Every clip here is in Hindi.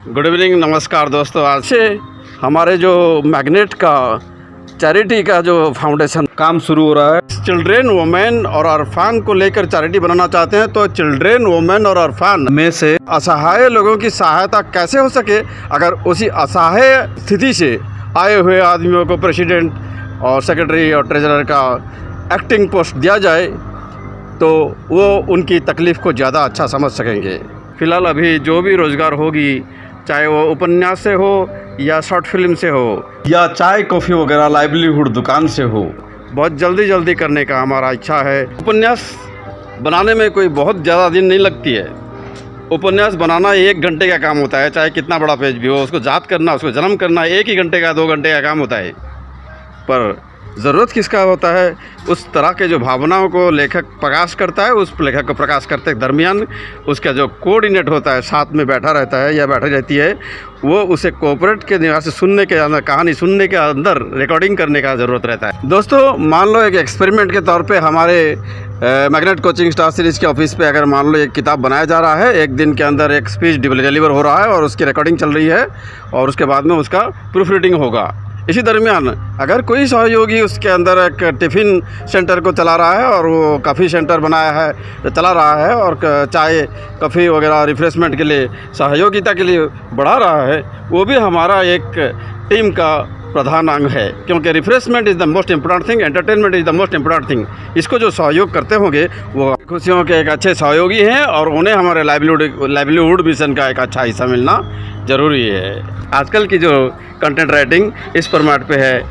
गुड इवनिंग, नमस्कार दोस्तों। आज से हमारे जो मैग्नेट का चैरिटी का जो फाउंडेशन काम शुरू हो रहा है, चिल्ड्रेन वुमेन और ऑर्फन को लेकर चैरिटी बनाना चाहते हैं। तो चिल्ड्रेन वुमेन और ऑर्फन में से असहाय लोगों की सहायता कैसे हो सके, अगर उसी असहाय स्थिति से आए हुए आदमियों को प्रेसिडेंट और सेक्रेटरी और ट्रेजरर का एक्टिंग पोस्ट दिया जाए तो वो उनकी तकलीफ़ को ज़्यादा अच्छा समझ सकेंगे। फ़िलहाल अभी जो भी रोज़गार होगी, चाहे वो उपन्यास से हो या शॉर्ट फिल्म से हो या चाय कॉफ़ी वगैरह लाइवलीहुड दुकान से हो, बहुत जल्दी करने का हमारा इच्छा है। उपन्यास बनाने में कोई बहुत ज़्यादा दिन नहीं लगती है। उपन्यास बनाना 1 घंटे का काम होता है, चाहे कितना बड़ा पेज भी हो। उसको जात करना, उसको जन्म करना 1 ही घंटे का 2 घंटे का काम होता है। पर ज़रूरत किसका होता है, उस तरह के जो भावनाओं को लेखक प्रकाश करता है, उस लेखक को प्रकाश करते दरमियान उसका जो कोऑर्डिनेट होता है, साथ में बैठा रहता है या बैठी रहती है, वो उसे कोऑपरेट के निगाह से सुनने के अंदर, कहानी सुनने के अंदर रिकॉर्डिंग करने का ज़रूरत रहता है। दोस्तों, मान लो एक एक्सपेरिमेंट के तौर पे हमारे मैग्नेट कोचिंग स्टार सीरीज़ के ऑफिस पे अगर मान लो एक किताब बनाया जा रहा है, 1 दिन के अंदर एक स्पीच डिलीवर हो रहा है और उसकी रिकॉर्डिंग चल रही है और उसके बाद में उसका प्रूफ रीडिंग होगा। इसी दरमियान अगर कोई सहयोगी उसके अंदर एक टिफ़िन सेंटर को चला रहा है और वो काफ़ी सेंटर बनाया है, चला रहा है और चाय कॉफ़ी वगैरह रिफ़्रेशमेंट के लिए, सहयोगिता के लिए बढ़ा रहा है, वो भी हमारा एक टीम का प्रधान अंग है। क्योंकि refreshment is the most important thing, entertainment is the most important thing. इसको जो सहयोग करते होंगे वो खुशियों के एक अच्छे सहयोगी हैं और उन्हें हमारे लाइवलीहुड मिशन का एक अच्छा हिस्सा मिलना ज़रूरी है। आजकल की जो कंटेंट राइटिंग इस फॉर्मेट पे है,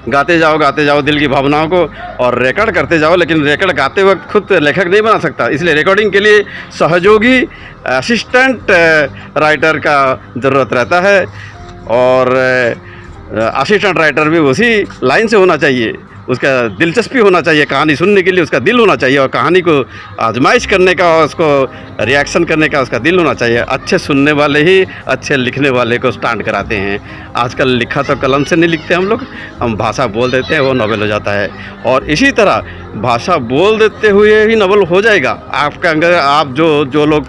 गाते जाओ दिल की भावनाओं को और रिकॉर्ड करते जाओ, लेकिन रिकॉर्ड गाते वक्त खुद लेखक नहीं बना सकता, इसलिए रिकॉर्डिंग के लिए सहयोगी असिस्टेंट राइटर का ज़रूरत रहता है और असिस्टेंट राइटर भी उसी लाइन से होना चाहिए। उसका दिलचस्पी होना चाहिए, कहानी सुनने के लिए उसका दिल होना चाहिए और कहानी को आजमाइश करने का, उसको रिएक्शन करने का उसका दिल होना चाहिए। अच्छे सुनने वाले ही अच्छे लिखने वाले को स्टांड कराते हैं। आजकल लिखा तो कलम से नहीं लिखते हम भाषा बोल देते हैं, वो नॉवेल हो जाता है। और इसी तरह भाषा बोल देते हुए ही नॉवेल हो जाएगा आपका। अगर आप जो लोग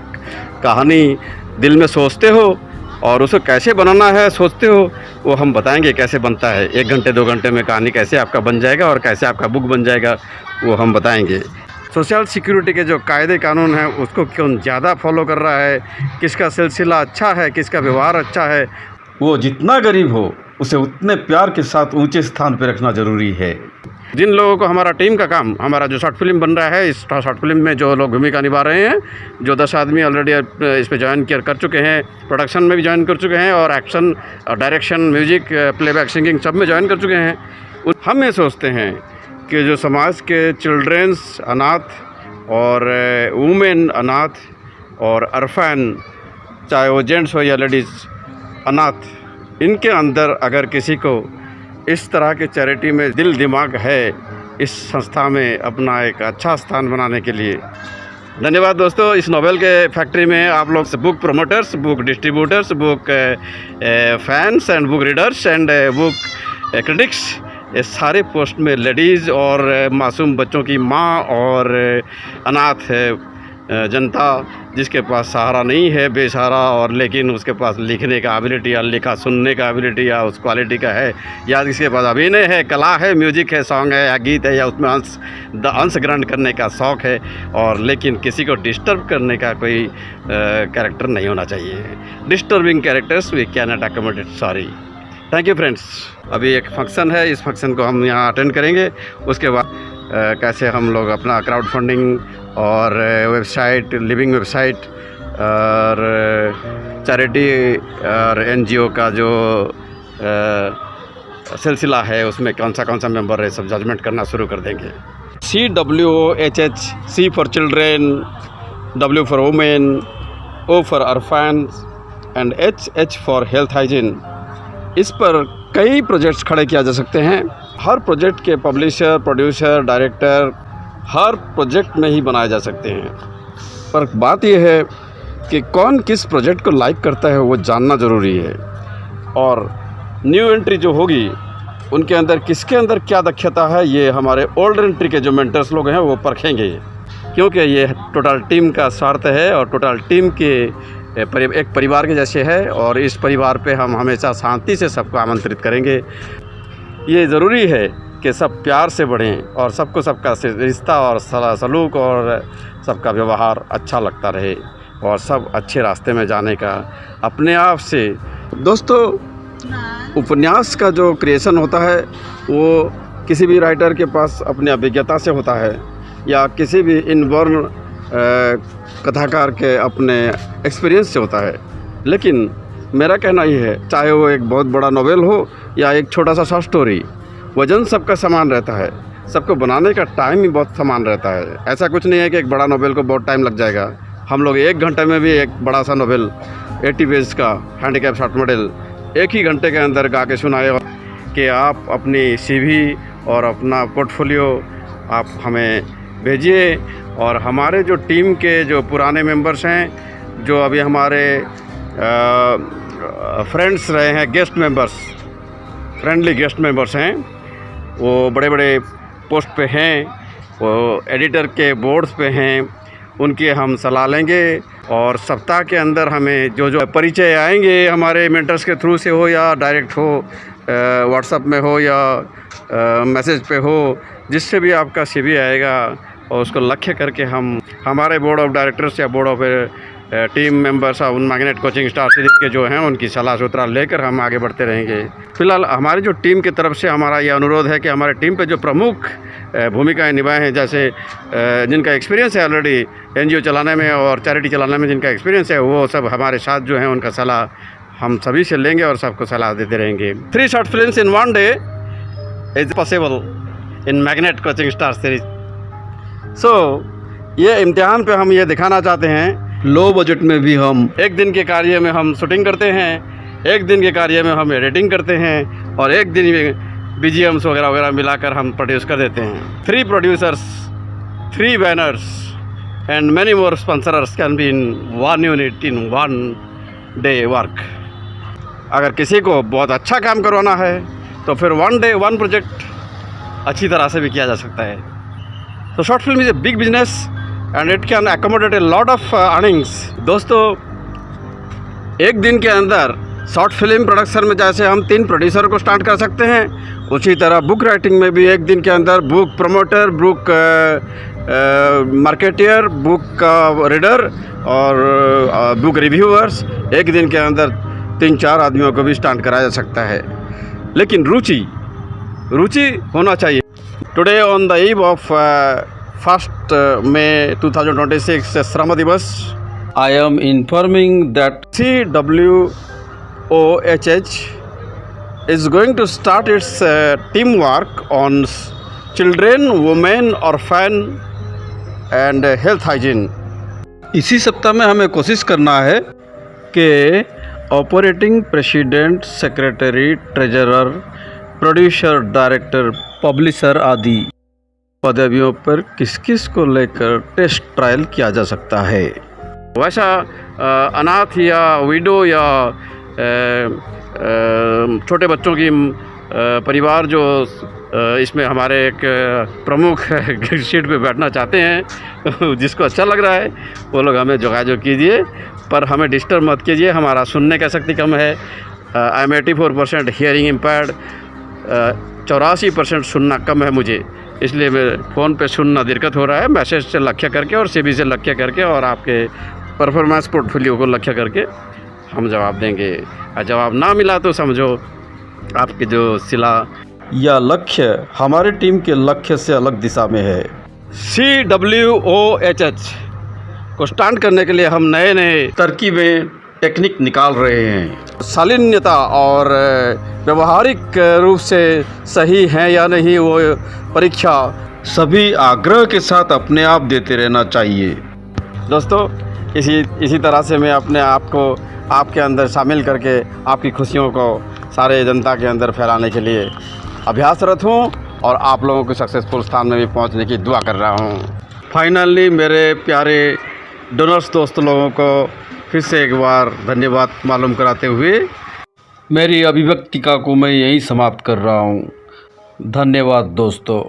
कहानी दिल में सोचते हो और उसको कैसे बनाना है सोचते हो, वो हम बताएंगे कैसे बनता है। 1 घंटे 2 घंटे में कहानी कैसे आपका बन जाएगा और कैसे आपका बुक बन जाएगा, वो हम बताएंगे। सोशल सिक्योरिटी के जो कायदे कानून हैं उसको कौन ज़्यादा फॉलो कर रहा है, किसका सिलसिला अच्छा है, किसका व्यवहार अच्छा है, वो जितना गरीब हो उसे उतने प्यार के साथ ऊंचे स्थान पर रखना ज़रूरी है। जिन लोगों को हमारा टीम का काम, हमारा जो शॉर्ट फिल्म बन रहा है, इस शॉर्ट फिल्म में जो लोग भूमिका निभा रहे हैं, जो 10 आदमी ऑलरेडी इस पे ज्वाइन कर चुके हैं, प्रोडक्शन में भी ज्वाइन कर चुके हैं और action, direction, music, playback, singing सब में ज्वाइन कर चुके हैं। हम ये सोचते हैं कि जो समाज के चिल्ड्रेंस अनाथ और वुमेन अनाथ और ऑर्फन, चाहे वो जेंट्स हो या लेडीज़ अनाथ, इनके अंदर अगर किसी को इस तरह के चैरिटी में दिल दिमाग है, इस संस्था में अपना एक अच्छा स्थान बनाने के लिए धन्यवाद। दोस्तों, इस नॉवेल के फैक्ट्री में आप लोग book promoters, book distributors, book fans and book readers and book critics, ये सारे पोस्ट में लेडीज़ और मासूम बच्चों की माँ और अनाथ जनता जिसके पास सहारा नहीं है, बेसहारा, और लेकिन उसके पास लिखने का एबिलिटी या लिखा सुनने का एबिलिटी या उस क्वालिटी का है, या जिसके पास अभिनय है, कला है, म्यूजिक है, सॉन्ग है या गीत है, या उसमें अंश ग्रहण करने का शौक़ है, और लेकिन किसी को डिस्टर्ब करने का कोई कैरेक्टर नहीं होना चाहिए। Disturbing characters we can not accommodate, sorry. Thank you friends. अभी एक फंक्शन है, इस फंक्शन को हम यहाँ अटेंड करेंगे। उसके बाद कैसे हम लोग अपना क्राउड फंडिंग और वेबसाइट, लिविंग वेबसाइट और चैरिटी और NGO का जो सिलसिला है उसमें कौन सा मेंबर है, सब जजमेंट करना शुरू कर देंगे। CWOHH, C for children, W for women, O for orphans and HH for health hygiene. इस पर कई प्रोजेक्ट्स खड़े किया जा सकते हैं। हर प्रोजेक्ट के पब्लिशर, प्रोड्यूसर, डायरेक्टर हर प्रोजेक्ट में ही बनाए जा सकते हैं। पर बात यह है कि कौन किस प्रोजेक्ट को लाइक करता है वो जानना ज़रूरी है, और न्यू एंट्री जो होगी उनके अंदर किसके अंदर क्या दक्षता है, ये हमारे ओल्ड एंट्री के जो मेंटर्स लोग हैं वो परखेंगे। क्योंकि ये टोटल टीम का स्वार्थ है और टोटल टीम के एक परिवार के जैसे है और इस परिवार पे हम हमेशा शांति से सबको आमंत्रित करेंगे। ये ज़रूरी है कि सब प्यार से बढ़ें और सबको सबका रिश्ता और सलूक और सबका व्यवहार अच्छा लगता रहे और सब अच्छे रास्ते में जाने का अपने आप से। दोस्तों, उपन्यास का जो क्रिएशन होता है वो किसी भी राइटर के पास अपनी अभिज्ञता से होता है या किसी भी इनबॉर्न कथाकार के अपने एक्सपीरियंस से होता है। लेकिन मेरा कहना ये है, चाहे वो एक बहुत बड़ा नोवेल हो या एक छोटा सा शॉर्ट स्टोरी, वजन सबका समान रहता है, सबको बनाने का टाइम भी बहुत समान रहता है। ऐसा कुछ नहीं है कि एक बड़ा नोवेल को बहुत टाइम लग जाएगा। हम लोग 1 घंटे में भी एक बड़ा सा नोवेल 80 पेज का हैंडीकैप शॉर्ट मॉडल 1 ही घंटे के अंदर गा के सुनाए कि आप अपनी CV और अपना पोर्टफोलियो आप हमें भेजिए। और हमारे जो टीम के जो पुराने मेंबर्स हैं, जो अभी हमारे फ्रेंड्स रहे हैं, guest members, friendly guest members हैं, वो बड़े बड़े पोस्ट पे हैं, वो एडिटर के बोर्ड्स पे हैं, उनकी हम सलाह लेंगे और सप्ताह के अंदर हमें जो परिचय आएंगे हमारे मेंटर्स के थ्रू से हो या डायरेक्ट हो, व्हाट्सएप में हो या मैसेज पे हो, जिससे भी आपका CV आएगा और उसको लक्ष्य करके हम हमारे बोर्ड ऑफ डायरेक्टर्स या बोर्ड ऑफ टीम मेंबर्स उन मैग्नेट कोचिंग स्टार सीरीज़ के जो हैं उनकी सलाह सूत्रा लेकर हम आगे बढ़ते रहेंगे। फ़िलहाल हमारी जो टीम की तरफ से हमारा ये अनुरोध है कि हमारे टीम पे जो प्रमुख भूमिकाएं निभाए हैं, जैसे जिनका एक्सपीरियंस है ऑलरेडी NGO चलाने में और चैरिटी चलाने में जिनका एक्सपीरियंस है, वो सब हमारे साथ जो हैं उनका सलाह हम सभी से लेंगे और सबको सलाह देते रहेंगे। 3 short films in 1 day is possible in Magnet coaching star series. So ये इम्तिहान पे हम ये दिखाना चाहते हैं, लो बजट में भी हम 1 दिन के कार्य में हम शूटिंग करते हैं, 1 दिन के कार्य में हम एडिटिंग करते हैं और 1 दिन में BGMs वगैरह वगैरह मिलाकर हम प्रोड्यूस कर देते हैं। 3 producers, 3 banners and many more sponsors can be in 1 unit in 1 day work. अगर किसी को बहुत अच्छा काम करवाना है तो फिर 1 डे 1 प्रोजेक्ट अच्छी तरह से भी किया जा सकता है। तो short film is a big business and it can accommodate a lot of earnings. दोस्तों, 1 दिन के अंदर शॉर्ट फिल्म प्रोडक्शन में जैसे हम 3 प्रोड्यूसर को स्टार्ट कर सकते हैं, उसी तरह बुक राइटिंग में भी 1 दिन के अंदर book promoter, book marketeer, book का रीडर और बुक रिव्यूअर्स, 1 दिन के अंदर 3-4 आदमियों को भी स्टार्ट कराया जा सकता है। लेकिन रुचि होना चाहिए। Today on the eve of 1st May 2026 श्रम दिवस, I am informing that CWOHH is going to start its teamwork on children, women, orphan and health hygiene। इसी सप्ताह में हमें कोशिश करना है कि operating president, secretary, treasurer, producer, director, publisher आदि पदवियों पर किस किस को लेकर टेस्ट ट्रायल किया जा सकता है। वैसा अनाथ या विडो या छोटे बच्चों की परिवार जो इसमें हमारे एक प्रमुख सीट पे बैठना चाहते हैं, जिसको अच्छा लग रहा है वो लोग हमें जोगाजोग कीजिए, पर हमें डिस्टर्ब मत कीजिए। हमारा सुनने का शक्ति कम है। आई एम 84% हियरिंग इम्पेयर्ड, 84% सुनना कम है मुझे, इसलिए मेरे फ़ोन पे सुनना दिक्कत हो रहा है। मैसेज से लक्ष्य करके और CV से लक्ष्य करके और आपके परफॉर्मेंस पोर्टफोलियो को लक्ष्य करके हम जवाब देंगे। और जवाब ना मिला तो समझो आपके जो सिला या लक्ष्य हमारे टीम के लक्ष्य से अलग दिशा में है। CWOHH को स्टार्ट करने के लिए हम नए नए तरकीबें, टेक्निक निकाल रहे हैं। शालीनता और व्यवहारिक रूप से सही है या नहीं वो परीक्षा सभी आग्रह के साथ अपने आप देते रहना चाहिए। दोस्तों, इसी तरह से मैं अपने आप को आपके अंदर शामिल करके आपकी खुशियों को सारे जनता के अंदर फैलाने के लिए अभ्यासरत हूँ और आप लोगों को सक्सेसफुल स्थान में भी पहुँचने की दुआ कर रहा हूँ। फाइनली मेरे प्यारे डोनर्स दोस्त लोगों को फिर से एक बार धन्यवाद मालूम कराते हुए मेरी अभिव्यक्तिका को मैं यहीं समाप्त कर रहा हूँ। धन्यवाद दोस्तों।